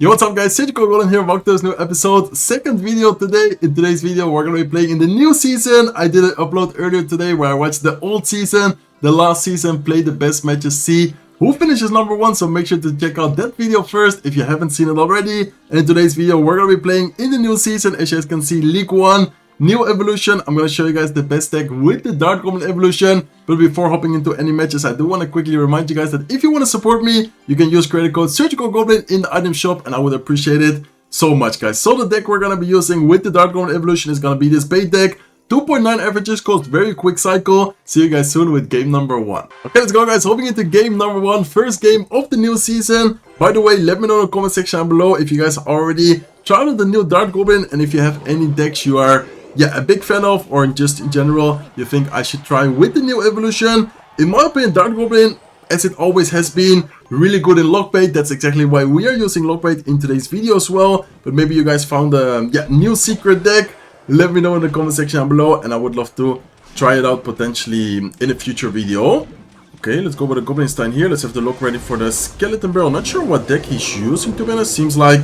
Yo, what's up guys, Goblin here, welcome to this new episode, second video today. In today's video we're going to be playing in the new season. I did an upload earlier today where I watched the old season, the last season, played the best matches, see who finishes number one, so make sure to check out that video first if you haven't seen it already. And in today's video we're going to be playing in the new season, as you guys can see, League 1. New evolution. I'm going to show you guys the best deck with the Dart Goblin evolution. But before hopping into any matches, I do want to quickly remind you guys that if you want to support me, you can use credit code Goblin in the item shop, and I would appreciate it so much, guys. So the deck we're going to be using with the Dart Goblin evolution is going to be this bait deck. 2.9 averages, cost very quick cycle. See you guys soon with game number 1. Okay, let's go guys, hopping into game number 1, first game of the new season. By the way, let me know in the comment section down below if you guys already tried out the new Dart Goblin and if you have any decks you are a big fan of, or just in general you think I should try with the new evolution. In my opinion, Dart Goblin, as it always has been, really good in lockbait. That's exactly why we are using lockbait in today's video as well. But maybe you guys found a new secret deck. Let me know in the comment section down below, and I would love to try it out potentially in a future video. Okay, let's go with the Goblin Stein here. Let's have the lock ready for the Skeleton Barrel. Not sure what deck he's using, to be honest. Seems like,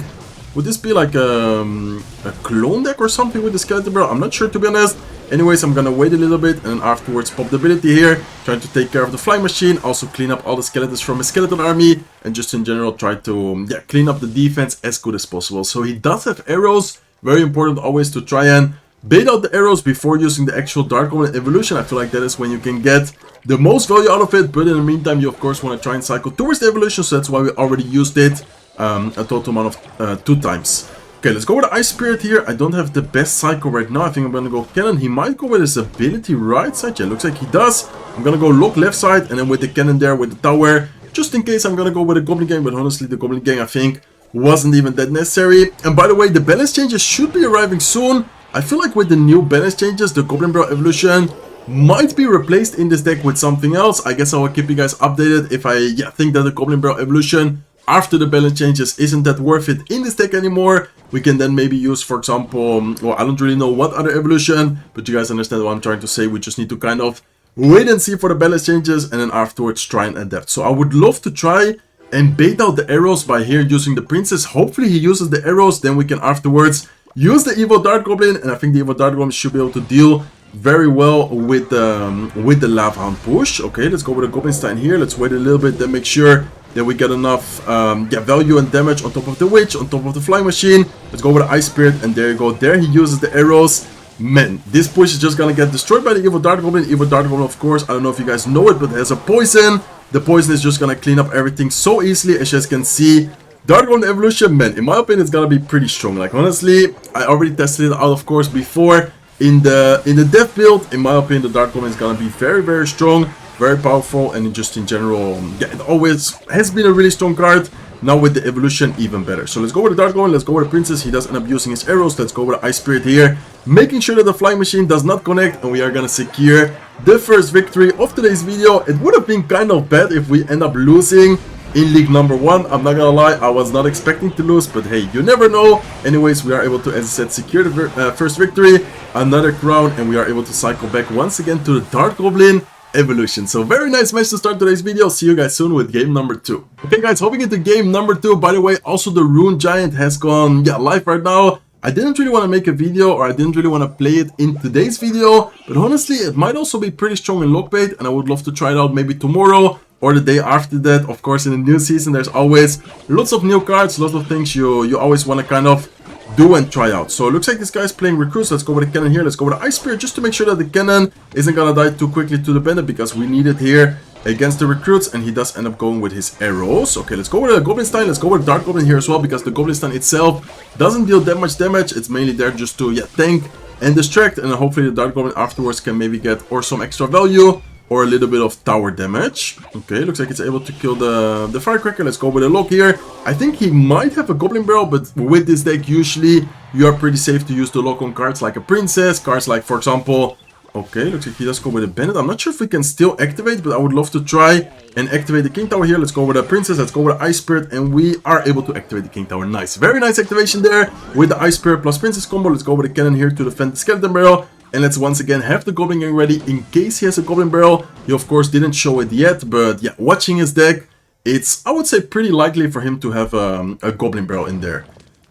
would this be like a clone deck or something with the Skeleton Barrel? I'm not sure, to be honest. Anyways, I'm gonna wait a little bit and then afterwards pop the ability here. Trying to take care of the flying machine. Also clean up all the skeletons from his skeleton army. And just in general try to clean up the defense as good as possible. So he does have arrows. Very important always to try and bait out the arrows before using the actual Dart Goblin evolution. I feel like that is when you can get the most value out of it. But in the meantime, you of course want to try and cycle towards the evolution. So that's why we already used it a total amount of 2 times. Okay, let's go with the Ice Spirit here. I don't have the best cycle right now. I think I'm gonna go Cannon. He might go with his ability right side. Yeah, looks like he does. I'm gonna go lock left side and then with the Cannon there with the tower. Just in case I'm gonna go with the Goblin Gang, but honestly the Goblin Gang I think wasn't even that necessary. And by the way, the balance changes should be arriving soon. I feel like with the new balance changes, the Goblin Barrel evolution might be replaced in this deck with something else. I guess I will keep you guys updated if I think that the Goblin Barrel evolution after the balance changes isn't that worth it in this deck anymore. We can then maybe use, for example, well, I don't really know what other evolution, but you guys understand what I'm trying to say. We just need to kind of wait and see for the balance changes and then afterwards try and adapt. So I would love to try and bait out the arrows by here using the princess. Hopefully he uses the arrows, then we can afterwards use the Evo Dart Goblin, and I think the Evo Dart Goblin should be able to deal very well with the Lava Hound push. Okay, let's go with the Goblin Stein here. Let's wait a little bit, then make sure that we get enough value and damage on top of the Witch, on top of the Flying Machine. Let's go with the Ice Spirit, and there you go. There he uses the arrows. Man, this push is just gonna get destroyed by the Evo Dart Goblin. Evo Dart Goblin, of course, I don't know if you guys know it, but it has a poison. The poison is just gonna clean up everything so easily, as you guys can see. Dart Goblin evolution, man, in my opinion, it's gonna be pretty strong. Like, honestly, I already tested it out, of course, before in the death build. In my opinion, the Dart Goblin is gonna be very, very strong, very powerful, and just in general, it always has been a really strong card. Now with the evolution, even better. So let's go with the Dart Goblin, let's go with the Princess. He does end up using his arrows. Let's go with the Ice Spirit here, making sure that the Flying Machine does not connect, and we are gonna secure the first victory of today's video. It would have been kind of bad if we end up losing in League number 1. I'm not gonna lie, I was not expecting to lose, but hey, you never know. Anyways, we are able to, as I said, secure the first victory, another crown, and we are able to cycle back once again to the Dart Goblin evolution. So very nice match to start today's video. See you guys soon with game number 2. Okay guys, hopping into game number 2. By the way, also the Rune Giant has gone live right now. I didn't really want to make a video, or I didn't really want to play it in today's video, but honestly it might also be pretty strong in lockbait, and I would love to try it out maybe tomorrow or the day after that. Of course, in the new season there's always lots of new cards, lots of things you always want to kind of do and try out. So it looks like this guy's playing recruits. Let's go with the Cannon here. Let's go with the Ice Spirit just to make sure that the Cannon isn't gonna die too quickly to the bandit, because we need it here against the recruits, and he does end up going with his arrows. Okay, let's go with the Goblin Stein. Let's go with Dart Goblin here as well, because the Goblin Stein itself doesn't deal that much damage. It's mainly there just to tank and distract, and then hopefully the Dart Goblin afterwards can maybe get or some extra value or a little bit of tower damage. Okay, looks like it's able to kill the Firecracker. Let's go with a lock here. I think he might have a Goblin Barrel, but with this deck usually you are pretty safe to use the lock on cards like a Princess, cards like, for example, okay, looks like he does go with a Bandit. I'm not sure if we can still activate, but I would love to try and activate the King Tower here. Let's go with a Princess, let's go with the Ice Spirit, and we are able to activate the King Tower. Nice, very nice activation there with the Ice Spirit plus Princess combo. Let's go with the Cannon here to defend the Skeleton Barrel. And let's once again have the Goblin Gang ready in case he has a Goblin Barrel. He of course didn't show it yet, but yeah, watching his deck, it's, I would say, pretty likely for him to have a Goblin Barrel in there.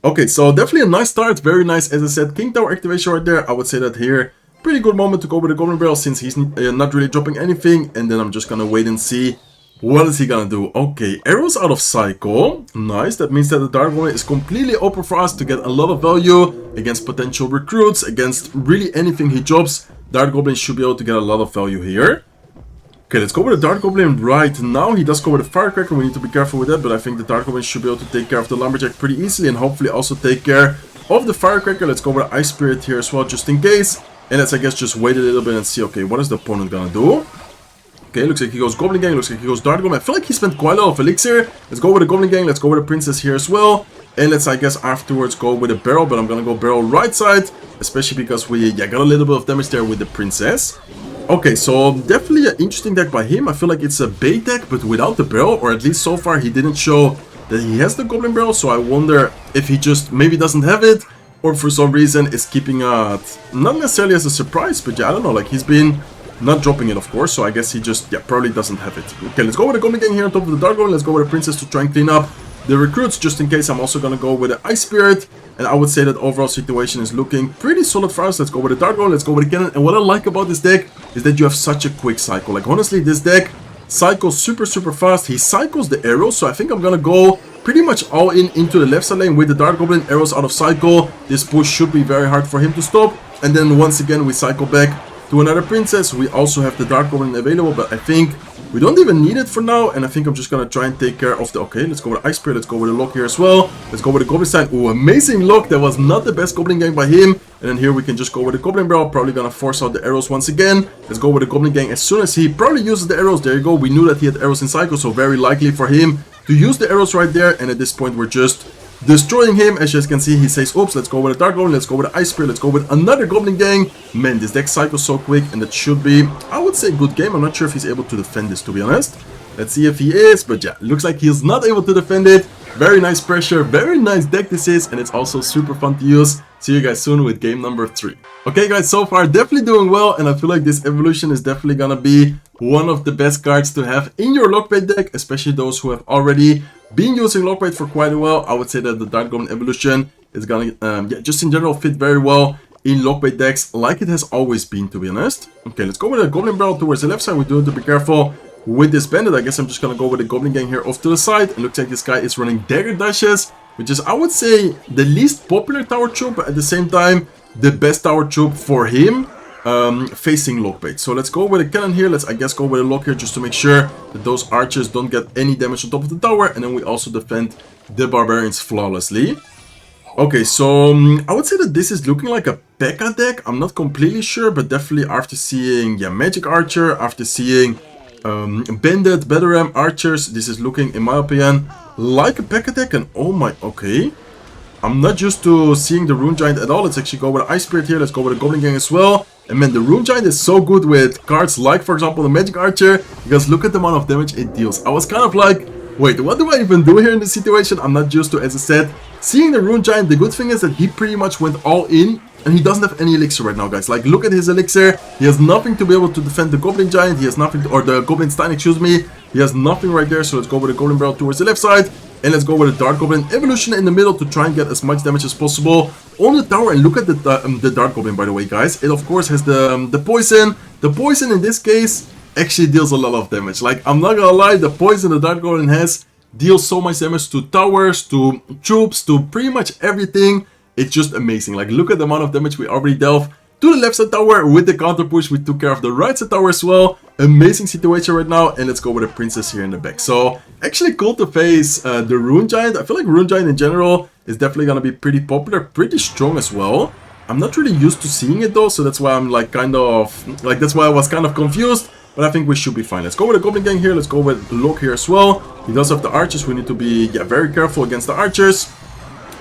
Okay, so definitely a nice start, very nice. As I said, King Tower activation right there. I would say that here, pretty good moment to go with the Goblin Barrel since he's not really dropping anything. And then I'm just gonna wait and see what is he gonna do. Okay, arrows out of cycle. Nice, that means that the Dart Goblin is completely open for us to get a lot of value against potential recruits, against really anything he drops. Dart Goblin should be able to get a lot of value here. Okay, let's go with the Dart Goblin right now. He does go with a Firecracker. We need to be careful with that, but I think the Dart Goblin should be able to take care of the Lumberjack pretty easily and hopefully also take care of the Firecracker. Let's go with Ice Spirit here as well, just in case. And let's, I guess, just wait a little bit and see, okay, what is the opponent gonna do? Okay, looks like he goes Goblin Gang, looks like he goes Dart Goblin. I feel like he spent quite a lot of elixir. Let's go with the Goblin Gang, let's go with the Princess here as well. And let's, I guess, afterwards go with a Barrel, but I'm gonna go Barrel right side, especially because we got a little bit of damage there with the Princess. Okay, so definitely an interesting deck by him. I feel like it's a bait deck, but without the Barrel, or at least so far he didn't show that he has the Goblin Barrel, so I wonder if he just maybe doesn't have it, or for some reason is keeping it, not necessarily as a surprise, but yeah, I don't know, like he's been not dropping it, of course, so I guess he just, yeah, probably doesn't have it. Okay, let's go with the Goblin Gang here on top of the Dart Goblin. Let's go with the Princess to try and clean up the recruits, just in case. I'm also gonna go with the Ice Spirit, and I would say that overall situation is looking pretty solid for us. Let's go with the Dart Goblin, let's go with the Cannon, and what I like about this deck is that you have such a quick cycle. Like, honestly, this deck cycles super fast. He cycles the arrows, so I think I'm gonna go pretty much all in into the left side lane with the Dart Goblin. Arrows out of cycle. This push should be very hard for him to stop, and then once again we cycle back to another Princess. We also have the Dart Goblin available, but I think we don't even need it for now, and I think I'm just gonna try and take care of the... Okay, let's go with Ice Spirit, let's go with a lock here as well. Let's go with the Goblin side. Ooh, amazing lock. That was not the best Goblin Gang by him. And then here we can just go with the Goblin Barrel. Probably gonna force out the arrows once again. Let's go with the Goblin Gang as soon as he probably uses the arrows. There you go. We knew that he had arrows in cycle, so very likely for him to use the arrows right there. And at this point, we're just destroying him. As you guys can see, he says, oops, let's go with a Dart Goblin, let's go with an Ice Spirit, let's go with another Goblin Gang. Man, this deck cycles so quick, and that should be, I would say, a good game. I'm not sure if he's able to defend this, to be honest. Let's see if he is, but yeah, looks like he's not able to defend it. Very nice pressure, very nice deck this is, and it's also super fun to use. See you guys soon with game number 3. Okay guys, so far definitely doing well, and I feel like this evolution is definitely gonna be one of the best cards to have in your Lockbait deck, especially those who have already been using Lockbait for quite a while. I would say that the Dart Goblin evolution is gonna, yeah, just in general fit very well in Lockbait decks, like it has always been, to be honest. Okay, let's go with a Goblin Barrel towards the left side. We do have to be careful with this bandit. I guess I'm just gonna go with the Goblin Gang here off to the side. It looks like this guy is running Dagger Dashes, which is, I would say, the least popular tower troop, but at the same time, the best tower troop for him, facing Lockbait. So let's go with a Cannon here. Let's, I guess, go with a lock here just to make sure that those archers don't get any damage on top of the tower. And then we also defend the Barbarians flawlessly. Okay, so I would say that this is looking like a P.E.K.K.A deck. I'm not completely sure, but definitely after seeing, yeah, Magic Archer, after seeing Bandit, Battleram, Archers, this is looking, in my opinion, like a P.E.K.K.A deck. And oh my, okay, I'm not used to seeing the Rune Giant at all. Let's actually go with Ice Spirit here. Let's go with a Goblin Gang as well. And man, the Rune Giant is so good with cards like, for example, the Magic Archer, because look at the amount of damage it deals. I was kind of like, wait, what do I even do here in this situation? I'm not used to, as I said, seeing the Rune Giant. The good thing is that he pretty much went all in, and he doesn't have any elixir right now, guys. Like, look at his elixir. He has nothing to be able to defend the Goblin Giant. He has nothing, or the Goblin Stein, excuse me. He has nothing right there, so let's go with the Goblin Barrel towards the left side. And let's go with a Dart Goblin evolution in the middle to try and get as much damage as possible on the tower. And look at the Dart Goblin, by the way, guys. It, of course, has the poison. The poison, in this case, actually deals a lot of damage. Like, I'm not gonna lie, the poison the Dart Goblin has deals so much damage to towers, to troops, to pretty much everything. It's just amazing. Like, look at the amount of damage we already dealt to the left side tower with the counter push. We took care of the right side tower as well. Amazing situation right now. And let's go with a Princess here in the back. So actually cool to face the Rune Giant. I feel like Rune Giant in general is definitely gonna be pretty popular, pretty strong as well. I'm not really used to seeing it though, so that's why I'm like kind of like, that's why I was kind of confused. But I think we should be fine. Let's go with a Goblin Gang here. Let's go with Locke here as well. He does have the archers. We need to be, yeah, very careful against the archers.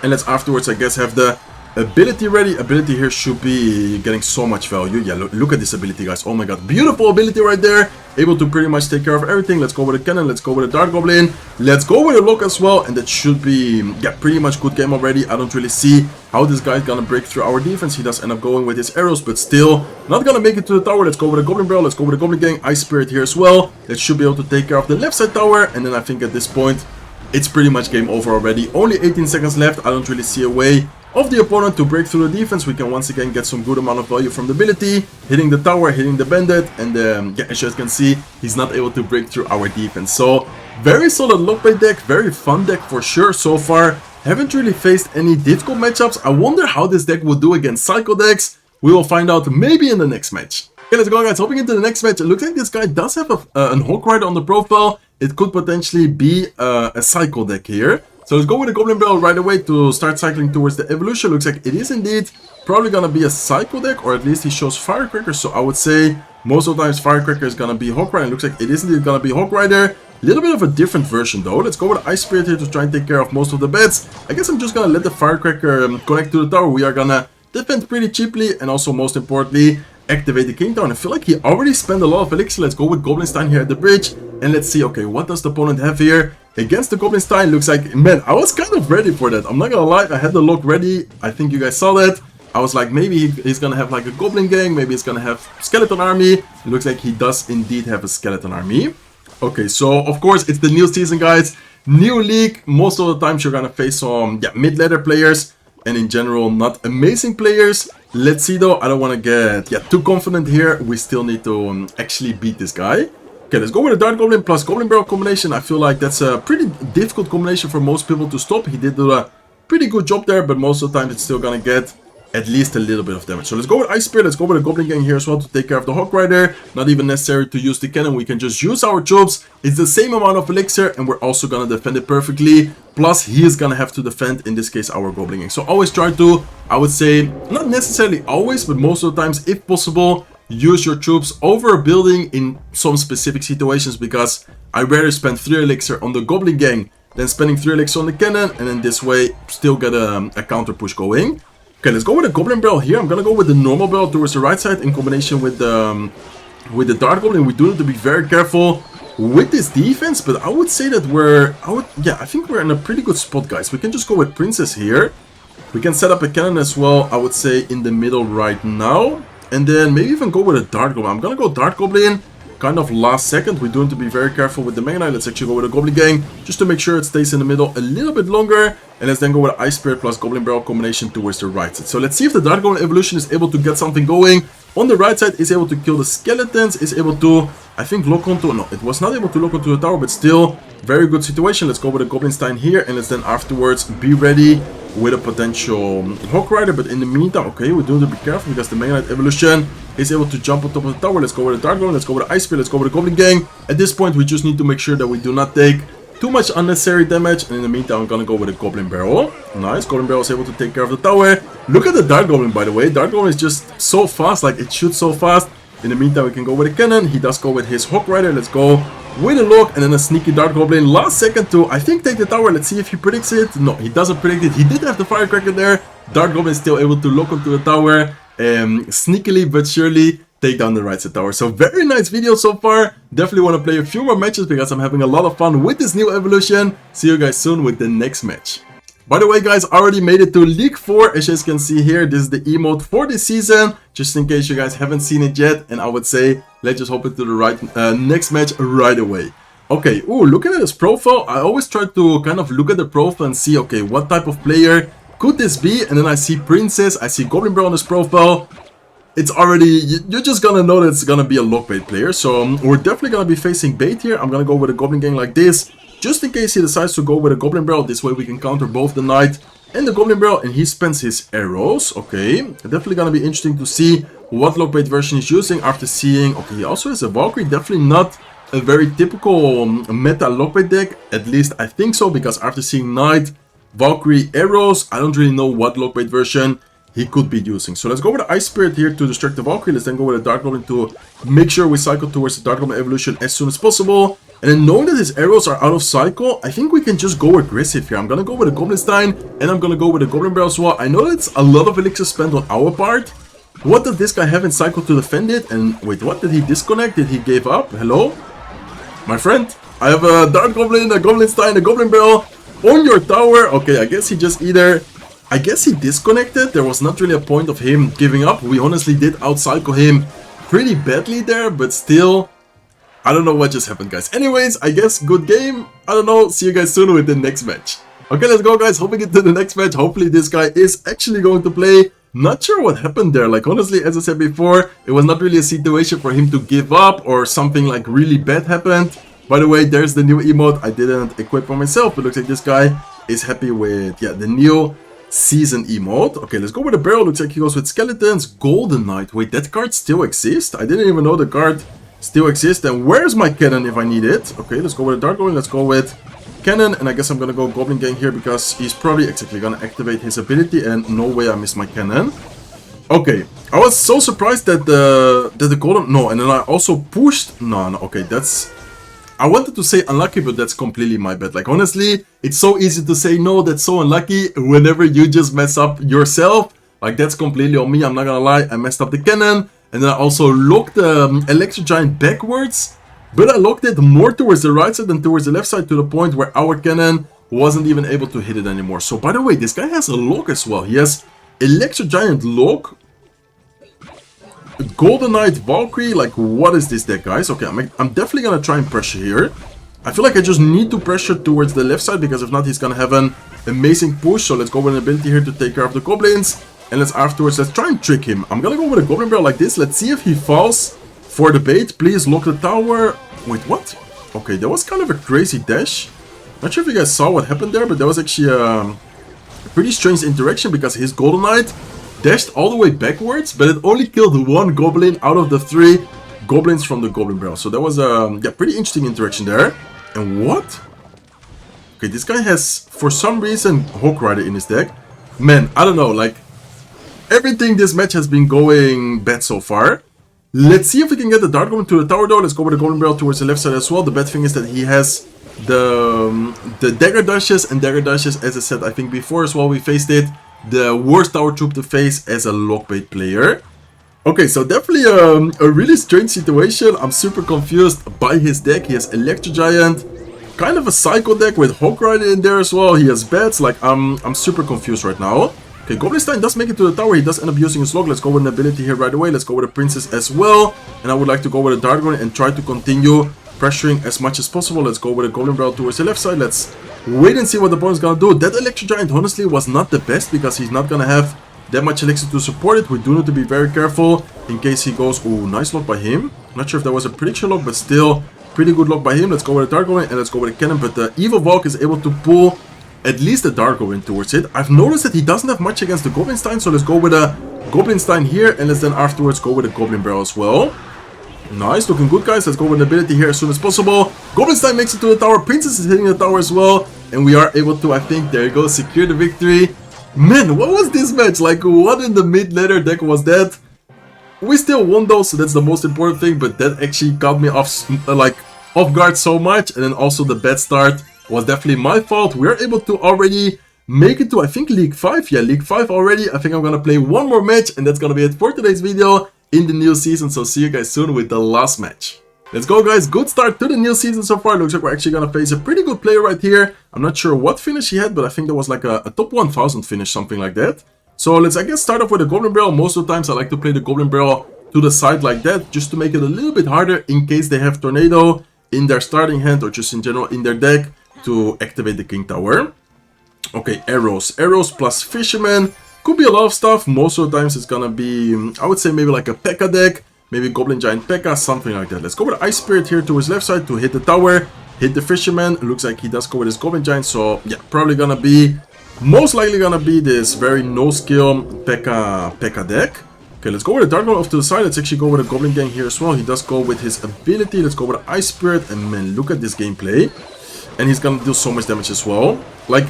And let's afterwards, I guess, have the ability ready. Ability here should be getting so much value. Yeah, look at this ability, guys. Oh my god, beautiful ability right there. Able to pretty much take care of everything. Let's go with a cannon. Let's go with a dart goblin. Let's go with a lock as well. And that should be, yeah, pretty much good game already. I don't really see how this guy's gonna break through our defense. He does end up going with his arrows, but still not gonna make it to the tower. Let's go with a goblin barrel. Let's go with a goblin gang. Ice spirit here as well. That should be able to take care of the left side tower. And then I think at this point, it's pretty much game over already. Only 18 seconds left. I don't really see a way of the opponent to break through the defense. We can once again get some good amount of value from the ability, hitting the tower, hitting the bandit, and yeah, as you guys can see, he's not able to break through our defense. So very solid lockbait deck, very fun deck for sure so far. Haven't really faced any difficult matchups. I wonder how this deck will do against Psycho decks. We will find out maybe in the next match. Okay, let's go, guys. Hopping into the next match. It looks like this guy does have an Hawk Rider on the profile. It could potentially be a Psycho deck here. So let's go with the Goblin Barrel right away to start cycling towards the evolution. Looks like it is indeed probably gonna be a Psycho deck, or at least he shows Firecracker. So I would say most of the times Firecracker is gonna be Hawk Rider. It looks like it is indeed gonna be Hawk Rider. A little bit of a different version though. Let's go with Ice Spirit here to try and take care of most of the bets. I guess I'm just gonna let the Firecracker connect to the tower. We are gonna defend pretty cheaply, and also most importantly, activate the King Tower. And I feel like he already spent a lot of elixir. Let's go with Goblinstein here at the bridge, and let's see, okay, what does the opponent have here? Against the Goblinstein, looks like, man, I was kind of ready for that. I'm not gonna lie, I had the lock ready. I think you guys saw that. I was like, maybe he's gonna have like a Goblin gang, maybe he's gonna have Skeleton Army. It looks like he does indeed have a Skeleton Army. Okay, so of course, it's the new season, guys. New league. Most of the times you're gonna face some mid-ladder players, and in general, not amazing players. Let's see though, I don't want to get too confident here. We still need to actually beat this guy. Okay, let's go with a Dart Goblin plus Goblin Barrel combination. I feel like that's a pretty difficult combination for most people to stop. He did do a pretty good job there, but most of the time it's still gonna get at least a little bit of damage. So let's go with Ice Spirit. Let's go with a Goblin Gang here as well to take care of the Hawk Rider. Not even necessary to use the cannon. We can just use our troops. It's the same amount of elixir, and we're also gonna defend it perfectly. Plus, he is gonna have to defend, in this case, our Goblin Gang. So always try to, I would say, not necessarily always, but most of the times, if possible, use your troops over a building in some specific situations, because I'd rather spend 3 elixir on the Goblin Gang than spending 3 elixir on the cannon, and then this way still get a counter push going. Okay, let's go with a Goblin Barrel here. I'm gonna go with the normal barrel towards the right side in combination with the Dart Goblin. We do need to be very careful with this defense, but I would say that I think we're in a pretty good spot, guys. We can just go with Princess here. We can set up a cannon as well, I would say, in the middle right now. And then maybe even go with a Dart Goblin. I'm gonna go Dart Goblin kind of last second. We do need to be very careful with the Mega Knight. Let's actually go with a Goblin Gang just to make sure it stays in the middle a little bit longer. And let's then go with Ice Spirit plus Goblin Barrel combination towards the right side. So let's see if the Dart Goblin evolution is able to get something going. On the right side, is able to kill the skeletons, is able to, I think, lock onto, no, it was not able to lock onto the tower, but still, very good situation. Let's go with a Goblinstein here, and let's then afterwards be ready with a potential Hawk Rider. But in the meantime, okay, we do need to be careful because the Mega Knight evolution is able to jump on top of the tower. Let's go with a Dart Goblin, let's go with an Ice Spirit, let's go with a Goblin Gang. At this point, we just need to make sure that we do not take too much unnecessary damage, and in the meantime, I'm gonna go with a Goblin Barrel. Nice, Goblin Barrel is able to take care of the tower. Look at the Dart Goblin, by the way. Dart Goblin is just so fast, like it shoots so fast. In the meantime, we can go with a cannon. He does go with his Hawk Rider. Let's go with a lock, and then a sneaky Dart Goblin. Last second to, I think, take the tower. Let's see if he predicts it. No, he doesn't predict it. He did have the Firecracker there. Dart Goblin is still able to lock onto the tower. Sneakily but surely take down the right side tower. So very nice video so far. Definitely want to play a few more matches because I'm having a lot of fun with this new evolution. See you guys soon with the next match. By the way, guys, I already made it to League 4. As you guys can see here, this is the emote for this season, just in case you guys haven't seen it yet. And I would say, let's just hop into the next match right away. Okay, ooh, looking at his profile, I always try to kind of look at the profile and see, okay, what type of player could this be? And then I see Princess, I see Goblin Bro on his profile. It's already, you're just gonna know that it's gonna be a lockbait player. So we're definitely gonna be facing bait here. I'm gonna go with a Goblin Gang like this, just in case he decides to go with a Goblin Barrel. This way we can counter both the Knight and the Goblin Barrel, and he spends his arrows. Okay, definitely gonna be interesting to see what lockbait version he's using after seeing, okay, he also has a Valkyrie. Definitely not a very typical meta lockbait deck, at least I think so, because after seeing Knight, Valkyrie, arrows, I don't really know what lockbait version he could be using. So let's go with the Ice Spirit here to distract the Valkyrie. Let's then go with a Dark Goblin to make sure we cycle towards the Dark Goblin evolution as soon as possible. And then knowing that his arrows are out of cycle, I think we can just go aggressive here. I'm gonna go with a Goblin Stein, and I'm gonna go with a Goblin Barrel as well. I know that's a lot of elixir spent on our part. What does this guy have in cycle to defend it? And wait, what? Did he disconnect? Did he give up? Hello? My friend? I have a Dart Goblin, a Goblin Stein, a Goblin Barrel on your tower. Okay, I guess he just either... I guess he disconnected. There was not really a point of him giving up. We honestly did outcycle him pretty badly there, but still... I don't know what just happened, guys. Anyways, I guess good game. I don't know. See you guys soon with the next match. Okay, let's go, guys. Hoping into the next match. Hopefully this guy is actually going to play. Not sure what happened there. Like, honestly, as I said before, it was not really a situation for him to give up or something like really bad happened. By the way, there's the new emote. I didn't equip for myself, but looks like this guy is happy with, yeah, the new season emote. Okay, let's go with the barrel. Looks like he goes with skeletons. Golden Knight. Wait, that card still exists? I didn't even know the card still exists. And where's my cannon if I need it? Okay, let's go with a Dark Goblin. Let's go with cannon. And I guess I'm gonna go Goblin Gang here because he's probably exactly gonna activate his ability. And no way I missed my cannon. Okay, I was so surprised that the golden... No, and then I also pushed... No, okay, that's... I wanted to say unlucky, but that's completely my bad. Like, honestly, it's so easy to say no, that's so unlucky whenever you just mess up yourself. Like, that's completely on me, I'm not gonna lie. I messed up the cannon, and then I also locked the Electro Giant backwards. But I locked it more towards the right side than towards the left side, to the point where our cannon wasn't even able to hit it anymore. So, by the way, this guy has a lock as well. He has Electro Giant lock, Golden Knight Valkyrie. Like, what is this deck, guys? Okay, I'm definitely gonna try and pressure here. I feel like I just need to pressure towards the left side, because if not, he's gonna have an amazing push. So let's go with an ability here to take care of the goblins, and let's try and trick him. I'm gonna go with a Goblin Barrel like this. Let's see if he falls for the bait. Please lock the tower. Wait, what? Okay, that was kind of a crazy dash. Not sure if you guys saw what happened there, but that was actually a pretty strange interaction, because his Golden Knight dashed all the way backwards, but it only killed one goblin out of the 3 goblins from the Goblin Barrel. So that was a pretty interesting interaction there. And what? Okay, this guy has, for some reason, Hawk Rider in his deck. Man, I don't know, like, everything this match has been going bad so far. Let's see if we can get the Dart Goblin to the tower, though. Let's go with the Goblin Barrel towards the left side as well. The bad thing is that he has the Dagger Dashes, and Dagger Dashes, as I said, I think before as well, we faced it, the worst tower troop to face as a lockbait player. Okay, so definitely a really strange situation. I'm super confused by his deck. He has Electro Giant, kind of a cycle deck with Hawk Rider in there as well. He has bats. Like, I'm super confused right now. Okay, Goblin Stein does make it to the tower. He does end up using his log. Let's go with an ability here right away. Let's go with a Princess as well. And I would like to go with a Dart Goblin and try to continue pressuring as much as possible. Let's go with a Goblin Barrel towards the left side. Let's wait and see what the opponent's gonna do. That Electro Giant honestly was not the best, because he's not gonna have that much elixir to support it. We do need to be very careful in case he goes... Ooh, nice lock by him. Not sure if that was a prediction lock, but still pretty good lock by him. Let's go with a Dark Goblin and let's go with a cannon. But the Evil Valk is able to pull at least a Dark Goblin towards it. I've noticed that he doesn't have much against the Goblin Stein, so let's go with a Goblin Stein here, and let's then afterwards go with a Goblin Barrel as well. Nice, looking good, guys. Let's go with an ability here as soon as possible. Goblin Stein makes it to the tower. Princess is hitting the tower as well. And we are able to, I think, there you go, secure the victory. Man, what was this match? Like, what in the mid-ladder deck was that? We still won though, so that's the most important thing. But that actually caught me off guard so much. And then also the bad start was definitely my fault. We are able to already make it to, I think, League 5. Yeah, League 5 already. I think I'm gonna play one more match, and that's gonna be it for today's video in the new season. So see you guys soon with the last match. Let's go, guys. Good start to the new season so far. Looks like we're actually gonna face a pretty good player right here. I'm not sure what finish he had, but I think there was like a top 1000 finish, something like that. So let's, I guess, start off with a Goblin Barrel. Most of the times I like to play the Goblin Barrel to the side like that, just to make it a little bit harder in case they have Tornado in their starting hand, or just in general in their deck, to activate the King Tower. Okay, arrows. Arrows plus Fisherman. Could be a lot of stuff. Most of the times it's gonna be, I would say, maybe like a P.E.K.K.A deck. Maybe Goblin Giant P.E.K.K.A, something like that. Let's go with Ice Spirit here to his left side to hit the tower, hit the Fisherman. It looks like he does go with his Goblin Giant, so yeah, probably gonna be, most likely gonna be this very no-skill P.E.K.K.A deck. Okay, let's go with a Dark Goblin off to the side. Let's actually go with a Goblin Gang here as well. He does go with his ability. Let's go with an Ice Spirit, and man, look at this gameplay. And he's gonna deal so much damage as well. Like,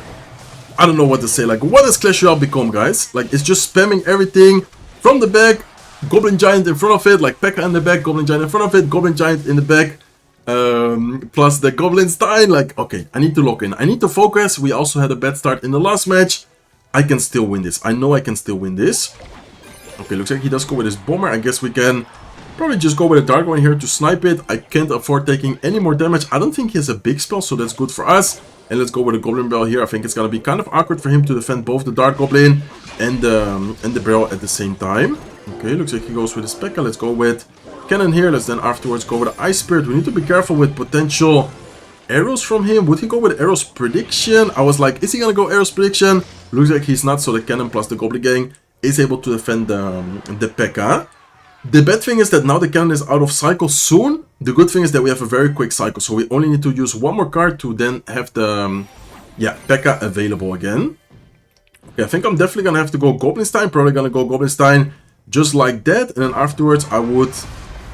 I don't know what to say. Like, what has Clash Royale become, guys? Like, it's just spamming everything from the back. Goblin Giant in front of it, like P.E.K.K.A in the back, Goblin Giant in front of it, Goblin Giant in the back. plus the Goblin Stein. Like, okay, I need to lock in. I need to focus. We also had a bad start in the last match. I can still win this. I know I can still win this. Okay, looks like he does go with his Bomber. I guess we can probably just go with a Dark one here to snipe it. I can't afford taking any more damage. I don't think he has a big spell, so that's good for us. And let's go with a Goblin Barrel here. I think it's going to be kind of awkward for him to defend both the Dark Goblin and the Barrel at the same time. Okay, looks like he goes with his P.E.K.K.A. Let's go with Cannon here. Let's then afterwards go with the Ice Spirit. We need to be careful with potential arrows from him. Would he go with Arrows Prediction? I was like, is he going to go Arrows Prediction? Looks like he's not, so the Cannon plus the Goblin Gang is able to defend the P.E.K.K.A. The bad thing is that now the cannon is out of cycle soon. The good thing is that we have a very quick cycle, so we only need to use one more card to then have the P.E.K.K.A. available again. Okay, I think I'm definitely gonna have to go Goblin Stein. Probably gonna go Goblin Stein just like that, and then afterwards I would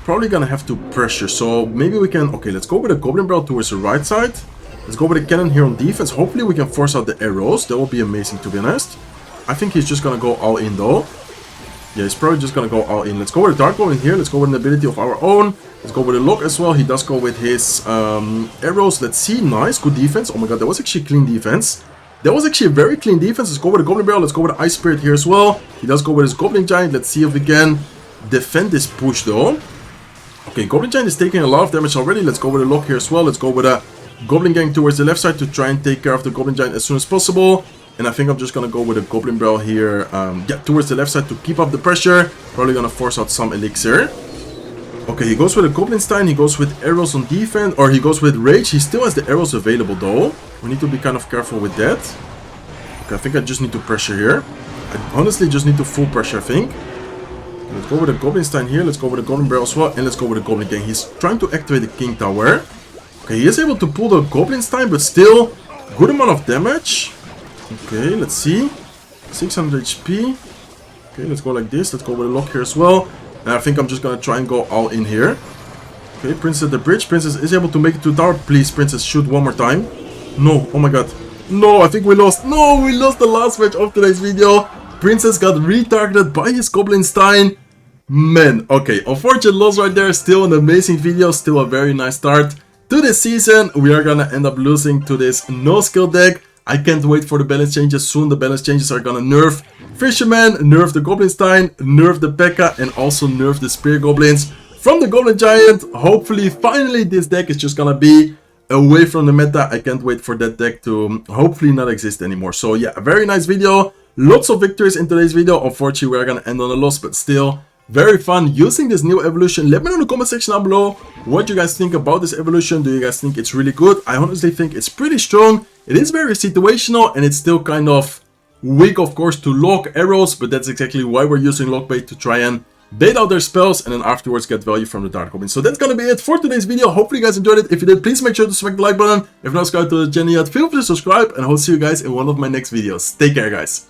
probably gonna have to pressure. So maybe we can. Okay, let's go with a Goblin Barrel towards the right side. Let's go with a cannon here on defense. Hopefully we can force out the arrows. That will be amazing, to be honest. I think he's just gonna go all in though. Yeah, he's probably just gonna go all in. Let's go with a Dark Goblin here. Let's go with an ability of our own. Let's go with a lock as well. He does go with his arrows. Let's see. Nice. Good defense. Oh my god, that was actually clean defense. That was actually a very clean defense. Let's go with a Goblin Barrel. Let's go with the Ice Spirit here as well. He does go with his Goblin Giant. Let's see if we can defend this push though. Okay, Goblin Giant is taking a lot of damage already. Let's go with a lock here as well. Let's go with a Goblin Gang towards the left side to try and take care of the Goblin Giant as soon as possible. And I think I'm just going to go with a Goblin Barrel here, towards the left side to keep up the pressure. Probably going to force out some Elixir. Okay, he goes with a Goblin Stein, he goes with arrows on defense, or he goes with Rage. He still has the arrows available though. We need to be kind of careful with that. Okay, I think I just need to pressure here. I honestly just need to full pressure, I think. Let's go with a Goblin Stein here, let's go with a Goblin Barrel as well, and let's go with a Goblin Gang. He's trying to activate the King Tower. Okay, he is able to pull the Goblin Stein, but still, good amount of damage. Okay, let's see. 600 HP. Okay, let's go like this. Let's go with a lock here as well. And I think I'm just gonna try and go all in here. Okay, Princess at the bridge. Princess is able to make it to the tower. Please, Princess, shoot one more time. No, oh my god. No, I think we lost. No, we lost the last match of today's video. Princess got retargeted by his Goblin Stein. Man, okay, unfortunate loss right there. Still an amazing video. Still a very nice start to this season. We are gonna end up losing to this no-skill deck. I can't wait for the balance changes. Soon the balance changes are gonna nerf Fisherman, nerf the Goblin Stein, nerf the P.E.K.K.A. and also nerf the Spear Goblins from the Goblin Giant. Hopefully, finally, this deck is just gonna be away from the meta. I can't wait for that deck to hopefully not exist anymore. So yeah, a very nice video. Lots of victories in today's video. Unfortunately, we're gonna end on a loss, but still very fun using this new evolution. Let me know in the comment section down below what you guys think about this evolution. Do you guys think it's really good? I honestly think it's pretty strong. It is very situational and it's still kind of weak, of course, to lock arrows, but that's exactly why we're using lock bait, to try and bait out their spells and then afterwards get value from the Dark Goblin. So that's gonna be it for today's video. Hopefully you guys enjoyed it. If you did, please make sure to smack the like button. If not subscribed to the channel yet, feel free to subscribe, and I will see you guys in one of my next videos. Take care, guys.